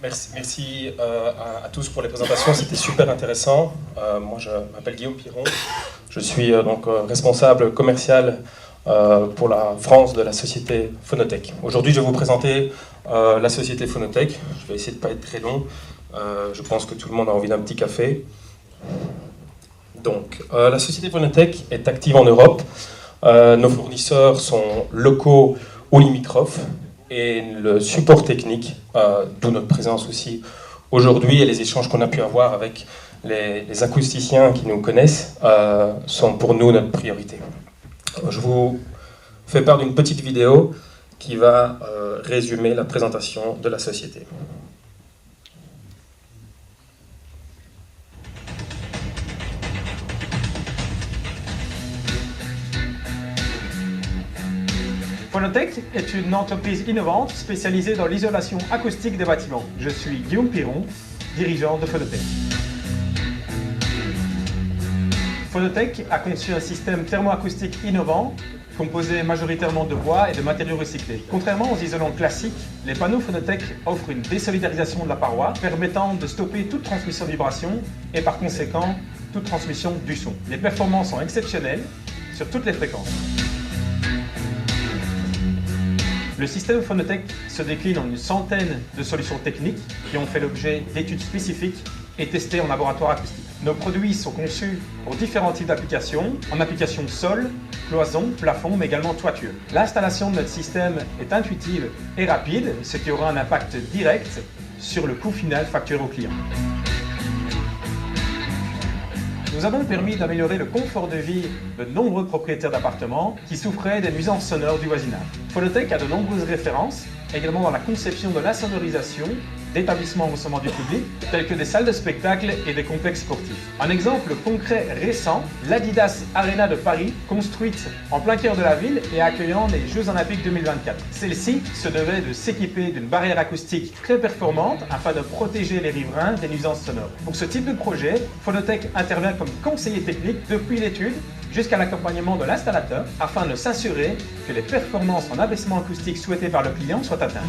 Merci à tous pour les présentations, c'était super intéressant. Moi, je m'appelle Guillaume Piron, je suis responsable commercial pour la France de la société Phonotech. Aujourd'hui, je vais vous présenter la société Phonotech. Je vais essayer de ne pas être très long. Je pense que tout le monde a envie d'un petit café. Donc, la société Phonotech est active en Europe. Nos fournisseurs sont locaux ou limitrophes. Et le support technique, d'où notre présence aussi aujourd'hui et les échanges qu'on a pu avoir avec les acousticiens qui nous connaissent, sont pour nous notre priorité. Je vous fais part d'une petite vidéo qui va résumer la présentation de la société. Phonotech est une entreprise innovante spécialisée dans l'isolation acoustique des bâtiments. Je suis Guillaume Piron, dirigeant de Phonotech. Phonotech a conçu un système thermoacoustique innovant, composé majoritairement de bois et de matériaux recyclés. Contrairement aux isolants classiques, les panneaux Phonotech offrent une désolidarisation de la paroi, permettant de stopper toute transmission de vibration et par conséquent toute transmission du son. Les performances sont exceptionnelles sur toutes les fréquences. Le système Phonotech se décline en une centaine de solutions techniques qui ont fait l'objet d'études spécifiques et testées en laboratoire acoustique. Nos produits sont conçus pour différents types d'applications, en application sol, cloison, plafond, mais également toiture. L'installation de notre système est intuitive et rapide, ce qui aura un impact direct sur le coût final facturé au client. Nous avons permis d'améliorer le confort de vie de nombreux propriétaires d'appartements qui souffraient des nuisances sonores du voisinage. Phonotech a de nombreuses références, également dans la conception de l'insonorisation d'établissements recevant du public, tels que des salles de spectacle et des complexes sportifs. Un exemple concret récent, l'Adidas Arena de Paris, construite en plein cœur de la ville et accueillant les Jeux Olympiques 2024. Celle-ci se devait de s'équiper d'une barrière acoustique très performante afin de protéger les riverains des nuisances sonores. Pour ce type de projet, Phonotech intervient comme conseiller technique depuis l'étude jusqu'à l'accompagnement de l'installateur afin de s'assurer que les performances en abaissement acoustique souhaitées par le client soient atteintes.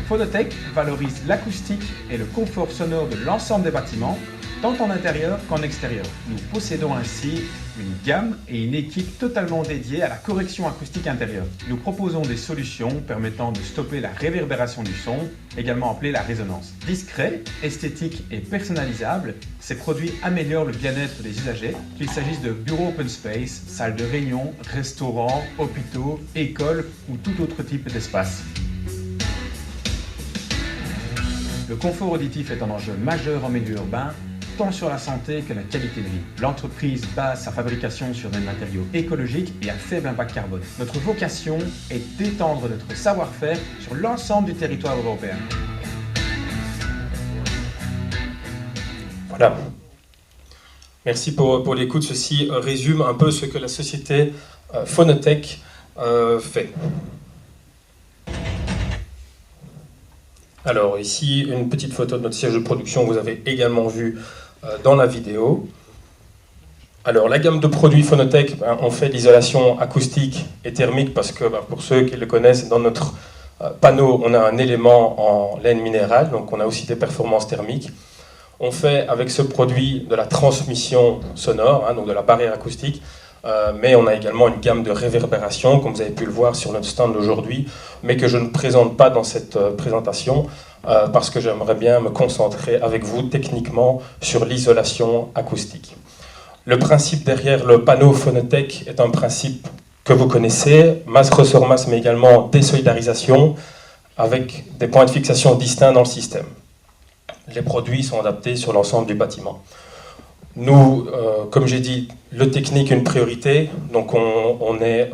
Phonotech valorise l'acoustique et le confort sonore de l'ensemble des bâtiments, tant en intérieur qu'en extérieur. Nous possédons ainsi une gamme et une équipe totalement dédiée à la correction acoustique intérieure. Nous proposons des solutions permettant de stopper la réverbération du son, également appelée la résonance. Discret, esthétique et personnalisable, ces produits améliorent le bien-être des usagers, qu'il s'agisse de bureaux open space, salles de réunion, restaurants, hôpitaux, écoles ou tout autre type d'espace. Le confort auditif est un enjeu majeur en milieu urbain, tant sur la santé que la qualité de vie. L'entreprise base sa fabrication sur des matériaux écologiques et à faible impact carbone. Notre vocation est d'étendre notre savoir-faire sur l'ensemble du territoire européen. Voilà. Merci pour l'écoute. Ceci résume un peu ce que la société Phonotech fait. Alors ici, une petite photo de notre siège de production, vous avez également vu dans la vidéo. Alors la gamme de produits Phonotech, on fait de l'isolation acoustique et thermique parce que pour ceux qui le connaissent, dans notre panneau, on a un élément en laine minérale, donc on a aussi des performances thermiques. On fait avec ce produit de la transmission sonore, donc de la barrière acoustique, mais on a également une gamme de réverbération, comme vous avez pu le voir sur notre stand aujourd'hui, mais que je ne présente pas dans cette présentation, parce que j'aimerais bien me concentrer avec vous techniquement sur l'isolation acoustique. Le principe derrière le panneau Phonotech est un principe que vous connaissez, masse ressort masse, mais également désolidarisation, avec des points de fixation distincts dans le système. Les produits sont adaptés sur l'ensemble du bâtiment. Nous, comme j'ai dit, le technique est une priorité, donc on est,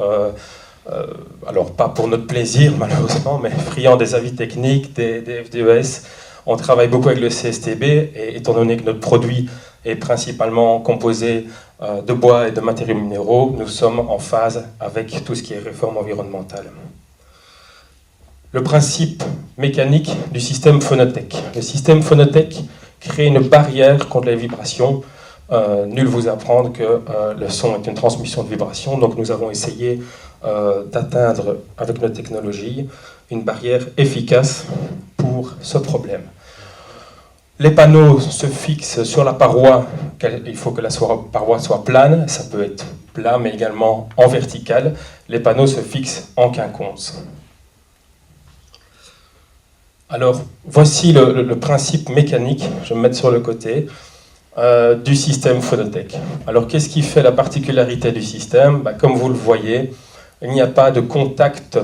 alors pas pour notre plaisir malheureusement, mais friand des avis techniques, des FDES. On travaille beaucoup avec le CSTB, et étant donné que notre produit est principalement composé de bois et de matériaux minéraux, nous sommes en phase avec tout ce qui est réforme environnementale. Le principe mécanique du système Phonotech. Le système Phonotech crée une barrière contre les vibrations nul vous apprendre que le son est une transmission de vibrations, donc nous avons essayé d'atteindre avec notre technologie une barrière efficace pour ce problème. Les panneaux se fixent sur la paroi, il faut que la paroi soit plane, ça peut être plat mais également en vertical. Les panneaux se fixent en quinconce. Alors voici le principe mécanique, je vais me mettre sur le côté, du système Phonotec. Alors qu'est-ce qui fait la particularité du système? Comme vous le voyez, il n'y a pas de contact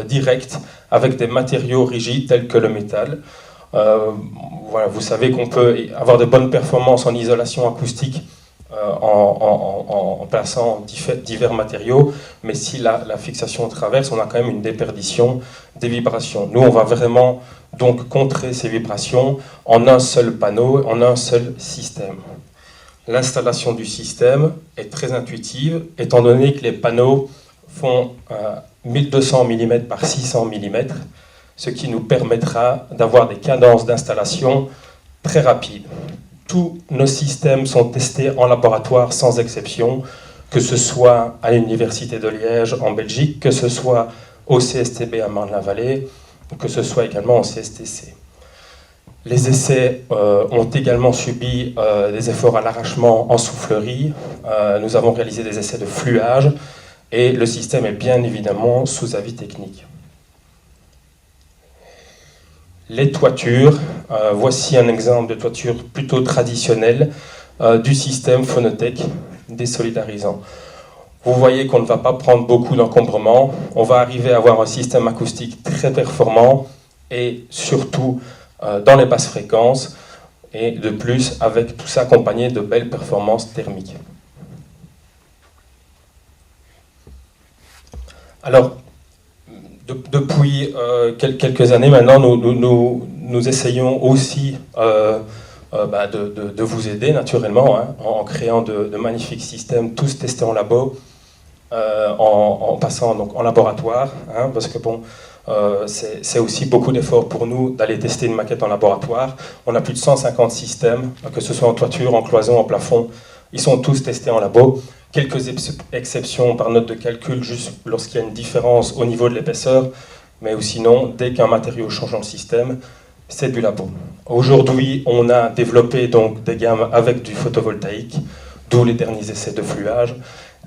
direct avec des matériaux rigides tels que le métal. Voilà, vous savez qu'on peut avoir de bonnes performances en isolation acoustique en plaçant divers matériaux, mais si la fixation traverse, on a quand même une déperdition des vibrations. Nous, on va vraiment donc contrer ces vibrations en un seul panneau, en un seul système. L'installation du système est très intuitive, étant donné que les panneaux font 1200 mm par 600 mm, ce qui nous permettra d'avoir des cadences d'installation très rapides. Tous nos systèmes sont testés en laboratoire sans exception, que ce soit à l'Université de Liège en Belgique, que ce soit au CSTB à Marne-la-Vallée, ou que ce soit également au CSTC. Les essais ont également subi des efforts à l'arrachement en soufflerie. Nous avons réalisé des essais de fluage et le système est bien évidemment sous avis technique. Les toitures, voici un exemple de toiture plutôt traditionnelle du système Phonotec désolidarisant. Vous voyez qu'on ne va pas prendre beaucoup d'encombrement, on va arriver à avoir un système acoustique très performant et surtout dans les basses fréquences et de plus avec tout ça accompagné de belles performances thermiques. Alors, depuis quelques années maintenant, nous essayons aussi de vous aider naturellement, hein, en créant de magnifiques systèmes, tous testés en labo, en passant donc en laboratoire, hein, parce que bon, c'est aussi beaucoup d'efforts pour nous d'aller tester une maquette en laboratoire. On a plus de 150 systèmes, que ce soit en toiture, en cloison, en plafond, ils sont tous testés en labo. Quelques exceptions par note de calcul, juste lorsqu'il y a une différence au niveau de l'épaisseur, mais ou sinon, dès qu'un matériau change dans le système, c'est du labo. Aujourd'hui, on a développé donc des gammes avec du photovoltaïque, d'où les derniers essais de fluage,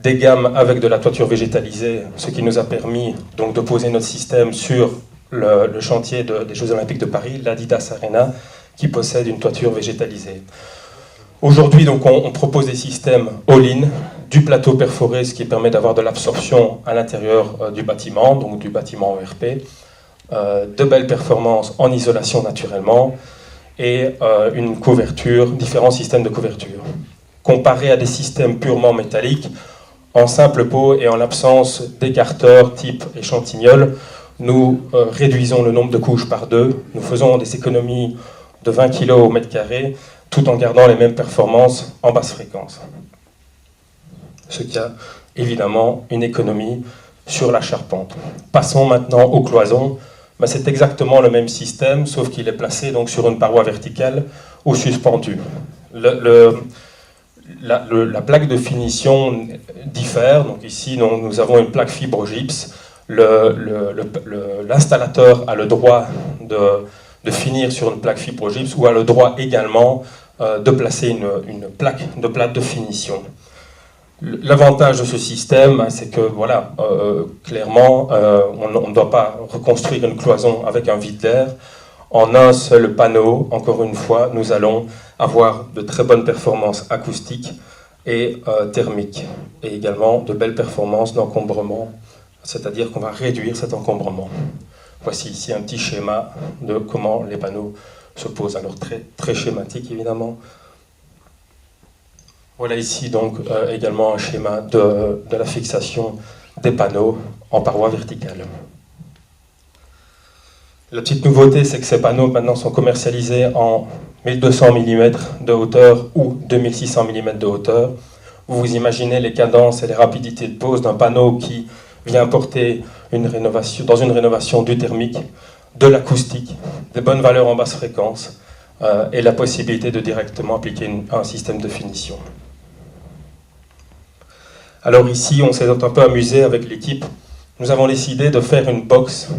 des gammes avec de la toiture végétalisée, ce qui nous a permis donc de poser notre système sur le chantier des Jeux Olympiques de Paris, l'Adidas Arena, qui possède une toiture végétalisée. Aujourd'hui, donc, on propose des systèmes all-in, du plateau perforé, ce qui permet d'avoir de l'absorption à l'intérieur du bâtiment, donc du bâtiment ORP, de belles performances en isolation naturellement, et une couverture, différents systèmes de couverture. Comparé à des systèmes purement métalliques, en simple pot et en l'absence d'écarteurs type échantillol, nous réduisons le nombre de couches par 2, nous faisons des économies de 20 kg au mètre carré, tout en gardant les mêmes performances en basse fréquence. Ce qui a évidemment une économie sur la charpente. Passons maintenant aux cloisons. C'est exactement le même système, sauf qu'il est placé donc sur une paroi verticale ou suspendue. La plaque de finition diffère. Donc ici, nous avons une plaque fibrogypse. L'installateur a le droit de finir sur une plaque fibrogypse ou a le droit également de placer une plaque de plate de finition. L'avantage de ce système, c'est que, voilà, clairement, on ne doit pas reconstruire une cloison avec un vide d'air. En un seul panneau, encore une fois, nous allons avoir de très bonnes performances acoustiques et thermiques, et également de belles performances d'encombrement, c'est-à-dire qu'on va réduire cet encombrement. Voici ici un petit schéma de comment les panneaux se posent, alors très schématique évidemment. Voilà ici donc également un schéma de la fixation des panneaux en paroi verticale. La petite nouveauté, c'est que ces panneaux maintenant sont commercialisés en 1200 mm de hauteur ou 2600 mm de hauteur. Vous imaginez les cadences et les rapidités de pose d'un panneau qui vient apporter dans une rénovation du thermique, de l'acoustique, des bonnes valeurs en basse fréquence et la possibilité de directement appliquer un système de finition. Alors ici, on s'est un peu amusé avec l'équipe. Nous avons décidé de faire une box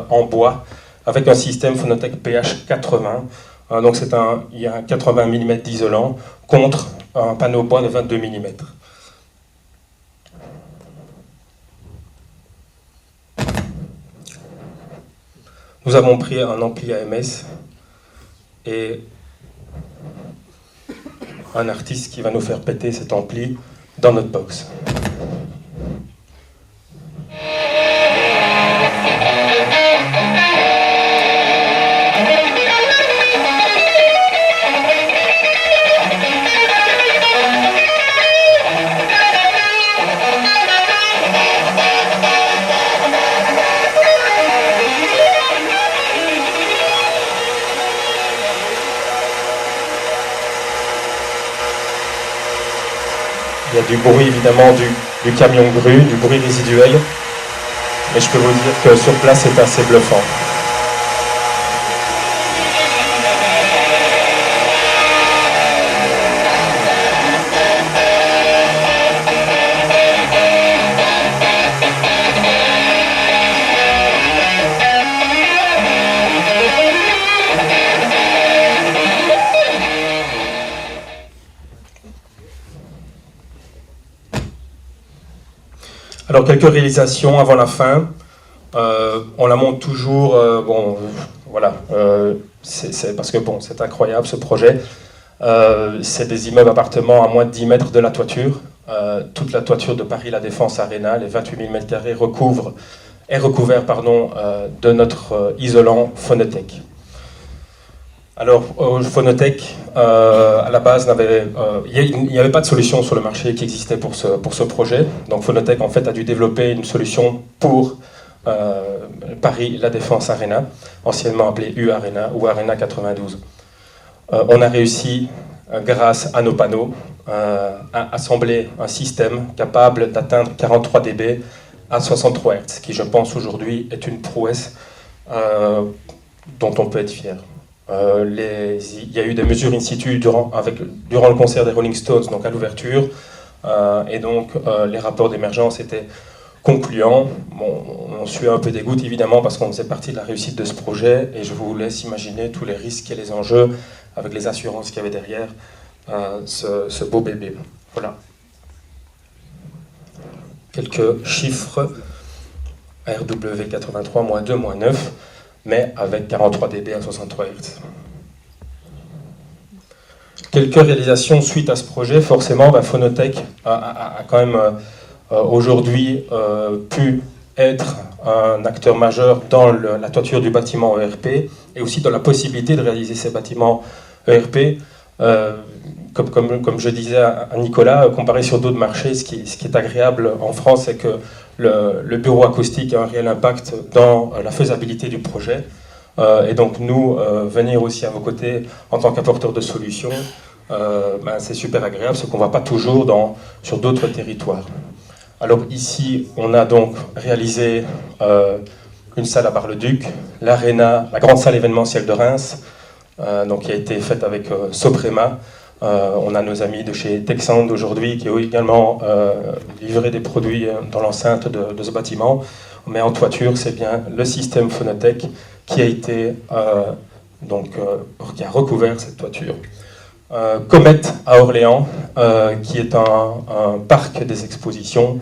en bois avec un système Phonotec PH80. Donc il y a un 80 mm d'isolant contre un panneau bois de 22 mm. Nous avons pris un ampli AMS et un artiste qui va nous faire péter cet ampli dans notre box. Il y a du bruit évidemment du camion grue, du bruit résiduel, mais je peux vous dire que sur place c'est assez bluffant. Alors, quelques réalisations avant la fin. On la montre toujours, voilà, c'est parce que bon, c'est incroyable ce projet. C'est des immeubles appartements à moins de 10 mètres de la toiture. Toute la toiture de Paris La Défense Arena, les 28 000 m² est recouvert de notre isolant Phonotec. Alors, Phonotec, à la base, il n'y avait pas de solution sur le marché qui existait pour ce projet. Donc, Phonotec, en fait, a dû développer une solution pour Paris La Défense Arena, anciennement appelée U-Arena ou Arena 92. On a réussi, grâce à nos panneaux, à assembler un système capable d'atteindre 43 dB à 63 Hz, qui, je pense, aujourd'hui, est une prouesse dont on peut être fier. Il y a eu des mesures in situ durant le concert des Rolling Stones, donc à l'ouverture, et donc les rapports d'émergence étaient concluants. Bon, on suit un peu des gouttes évidemment parce qu'on faisait partie de la réussite de ce projet, et je vous laisse imaginer tous les risques et les enjeux avec les assurances qu'il y avait derrière ce beau bébé. Voilà. Quelques chiffres. RW83 -2 -9. Mais avec 43 dB à 63 Hz. Quelques réalisations suite à ce projet, forcément, Phonotec a quand même aujourd'hui pu être un acteur majeur dans la toiture du bâtiment ERP, et aussi dans la possibilité de réaliser ces bâtiments ERP. Comme je disais à Nicolas, comparé sur d'autres marchés, ce qui est agréable en France, c'est que le bureau acoustique a un réel impact dans la faisabilité du projet. Et donc nous, venir aussi à vos côtés en tant qu'apporteur de solutions, c'est super agréable, ce qu'on ne voit pas toujours sur d'autres territoires. Alors ici, on a donc réalisé une salle à Bar-le-Duc, l'Arena, la grande salle événementielle de Reims, donc qui a été faite avec Soprema. On a nos amis de chez Texand aujourd'hui qui ont également livré des produits dans l'enceinte de ce bâtiment. Mais en toiture, c'est bien le système Phonotec qui a été qui a recouvert cette toiture. Comet à Orléans, qui est un parc des expositions,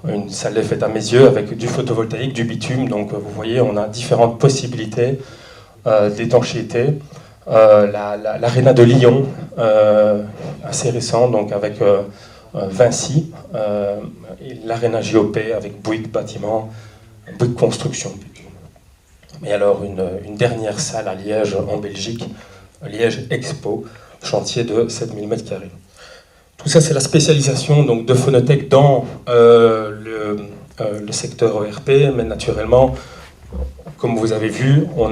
une salle des fêtes à mes yeux avec du photovoltaïque, du bitume. Donc vous voyez, on a différentes possibilités d'étanchéité. L'Arena de Lyon, assez récent, donc avec Vinci, l'Arena JOP avec Bouygues Bâtiment, Bouygues Construction. Et alors une dernière salle à Liège en Belgique, Liège Expo, chantier de 7000 m². Tout ça, c'est la spécialisation donc, de Phonotec dans le secteur ERP, mais naturellement, comme vous avez vu, on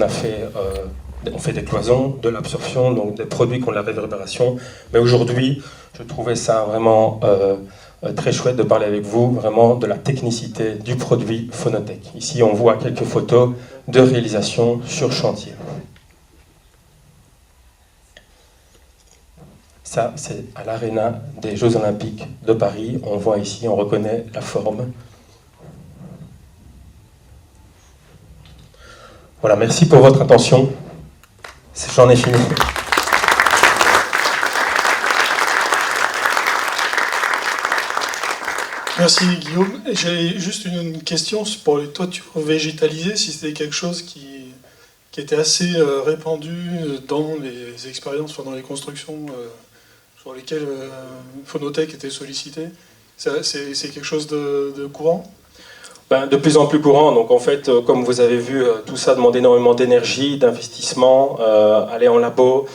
fait des cloisons, de l'absorption, donc des produits qui ont de la réverbération. Mais aujourd'hui, je trouvais ça vraiment très chouette de parler avec vous, vraiment de la technicité du produit Phonotec. Ici, on voit quelques photos de réalisation sur chantier. Ça, c'est à l'Arena des Jeux Olympiques de Paris. On voit ici, on reconnaît la forme. Voilà, merci pour votre attention. J'en ai fini. Merci Guillaume. J'ai juste une question pour les toitures végétalisées, si c'était quelque chose qui était assez répandu dans les expériences, enfin dans les constructions sur lesquelles Phonotech était sollicité. C'est quelque chose de courant? Ben, de plus en plus courant. Donc en fait, comme vous avez vu, tout ça demande énormément d'énergie, d'investissement, aller en labo.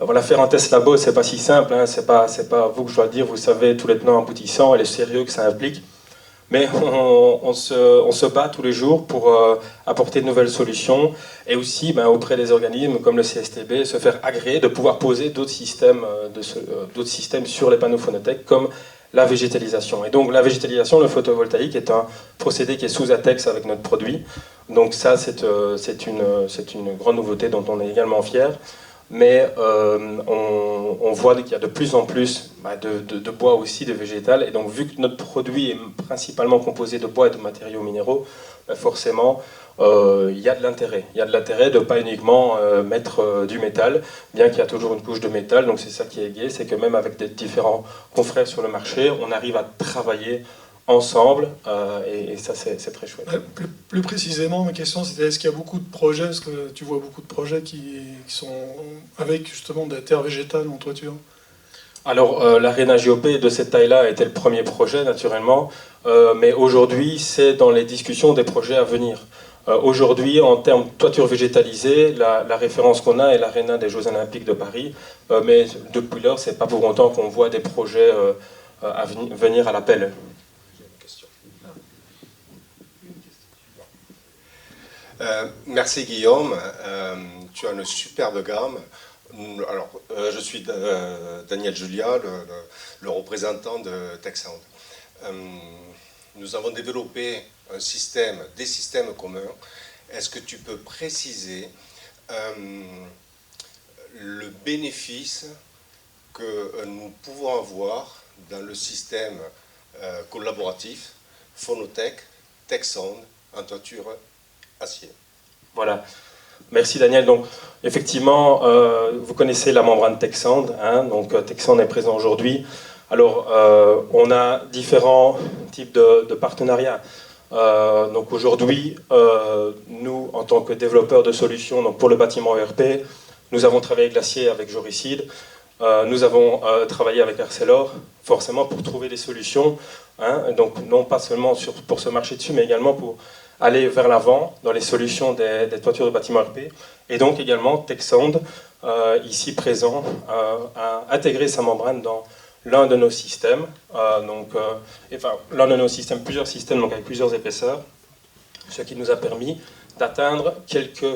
Voilà, faire un test labo, c'est pas si simple, hein, c'est pas vous que je dois le dire, vous savez tous les tenants aboutissants et les sérieux que ça implique. Mais on se bat tous les jours pour apporter de nouvelles solutions et aussi auprès des organismes comme le CSTB, se faire agréer de pouvoir poser d'autres systèmes sur les panneaux Phonotech comme la végétalisation. Et donc la végétalisation, le photovoltaïque est un procédé qui est sous ATEX avec notre produit. Donc ça, c'est une grande nouveauté dont on est également fier. Mais on voit qu'il y a de plus en plus de bois aussi, de végétal. Et donc, vu que notre produit est principalement composé de bois et de matériaux minéraux, forcément, il y a de l'intérêt. Il y a de l'intérêt de ne pas uniquement mettre du métal, bien qu'il y a toujours une couche de métal. Donc, c'est ça qui est gai, c'est que même avec des différents confrères sur le marché, on arrive à travailler ensemble, et ça c'est très chouette. Plus précisément, ma question c'était est-ce qu'il y a beaucoup de projets, est-ce que tu vois beaucoup de projets qui sont avec justement de la terre végétale en toiture? Alors l'Arena GOP de cette taille-là était le premier projet naturellement, mais aujourd'hui c'est dans les discussions des projets à venir. Aujourd'hui en termes de toiture végétalisée, la référence qu'on a est l'Arena des Jeux Olympiques de Paris, mais depuis lors c'est pas pour autant qu'on voit des projets à venir à l'appel. Merci Guillaume, tu as une superbe gamme. Alors, je suis Daniel Julia, le représentant de TechSound. Nous avons développé des systèmes communs. Est-ce que tu peux préciser le bénéfice que nous pouvons avoir dans le système collaboratif Phonotech, TechSound en toiture acier? Voilà. Merci Daniel. Donc, effectivement, vous connaissez la membrane TechSound, hein, donc TechSound est présent aujourd'hui. Alors, on a différents types de partenariats. Donc aujourd'hui, nous, en tant que développeurs de solutions donc pour le bâtiment ERP, nous avons travaillé avec Glacier, avec Joricide. Nous avons travaillé avec Arcelor, forcément pour trouver des solutions, hein, donc non pas seulement pour se marcher dessus, mais également pour aller vers l'avant dans les solutions des toitures de bâtiments RP. Et donc également TechSound, ici présent, a intégré sa membrane dans l'un de nos systèmes, l'un de nos systèmes, plusieurs systèmes donc avec plusieurs épaisseurs, ce qui nous a permis d'atteindre quelques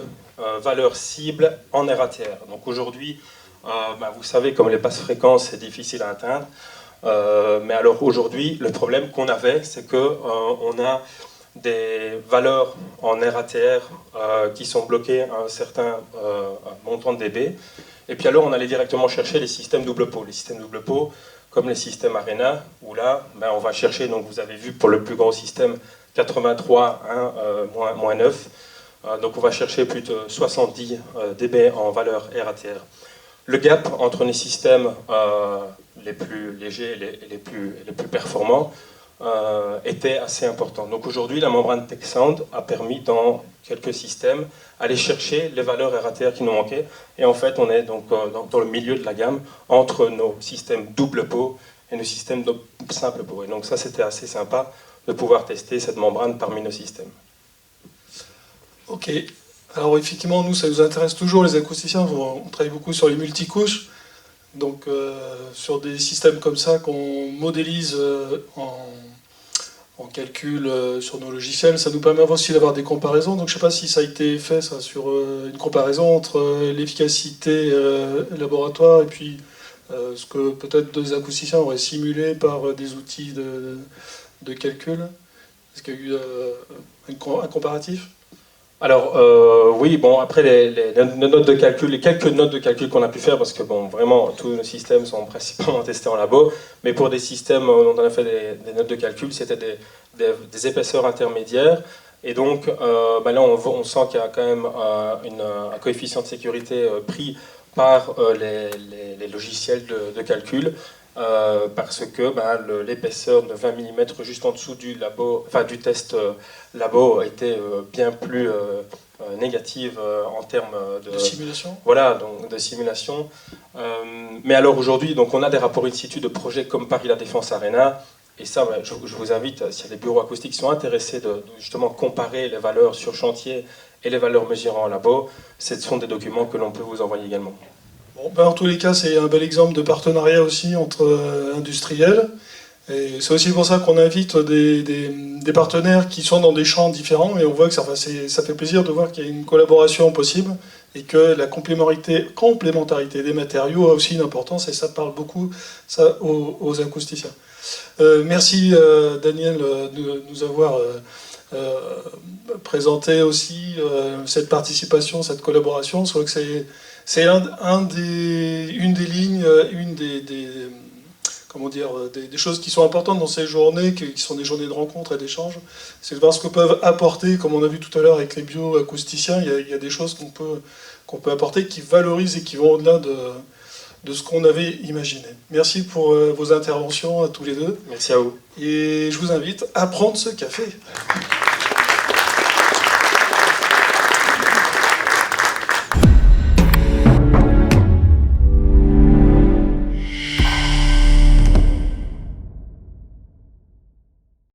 valeurs cibles en RATR. Donc aujourd'hui, vous savez, comme les basses fréquences, c'est difficile à atteindre. Mais alors aujourd'hui, le problème qu'on avait, c'est qu'on a des valeurs en RATR qui sont bloquées à un certain montant de dB. Et puis alors, on allait directement chercher les systèmes double pot. Les systèmes double pot, comme les systèmes Arena, où là, on va chercher, donc vous avez vu pour le plus gros système, 83, moins 9. Donc on va chercher plus de 70 dB en valeur RATR. Le gap entre les systèmes les plus légers et les plus performants était assez important. Donc aujourd'hui, la membrane TechSound a permis dans quelques systèmes aller chercher les valeurs RATR qui nous manquaient. Et en fait, on est donc dans le milieu de la gamme entre nos systèmes double pot et nos systèmes de simple pot. Et donc ça, c'était assez sympa de pouvoir tester cette membrane parmi nos systèmes. Ok. Alors effectivement, nous, ça nous intéresse toujours, les acousticiens. On travaille beaucoup sur les multicouches. Donc sur des systèmes comme ça qu'on modélise en calcul sur nos logiciels, ça nous permet aussi d'avoir des comparaisons. Donc je ne sais pas si ça a été fait ça, sur une comparaison entre l'efficacité laboratoire et puis ce que peut-être des acousticiens auraient simulé par des outils de calcul. Est-ce qu'il y a eu un comparatif? Alors, oui, bon, après les notes de calcul, les quelques notes de calcul qu'on a pu faire, parce que bon, vraiment, tous nos systèmes sont principalement testés en labo, mais pour des systèmes dont on a fait des notes de calcul, c'était des épaisseurs intermédiaires, et donc là, on sent qu'il y a quand même un coefficient de sécurité pris par les logiciels de calcul, parce que l'épaisseur de 20 mm juste en dessous du du test labo était bien plus négative en termes De simulation. voilà, donc de simulation. Mais alors aujourd'hui, donc on a des rapports in situ de projets comme Paris La Défense Arena. Et ça, je vous invite, s'il y a des bureaux acoustiques qui sont intéressés de justement comparer les valeurs sur chantier et les valeurs mesurées en labo, ce sont des documents que l'on peut vous envoyer également. Bon, en tous les cas, c'est un bel exemple de partenariat aussi entre industriels. Et c'est aussi pour ça qu'on invite des partenaires qui sont dans des champs différents, et on voit que ça fait plaisir de voir qu'il y a une collaboration possible, et que la complémentarité des matériaux a aussi une importance, et ça parle beaucoup aux acousticiens. Merci Daniel de nous avoir présenté aussi cette participation, cette collaboration. Je crois que c'est une des lignes, des choses qui sont importantes dans ces journées, qui sont des journées de rencontres et d'échanges. C'est de voir ce que peuvent apporter, comme on a vu tout à l'heure avec les bioacousticiens, il y a des choses qu'on peut apporter qui valorisent et qui vont au-delà de ce qu'on avait imaginé. Merci pour vos interventions à tous les deux. Merci à vous. Et je vous invite à prendre ce café.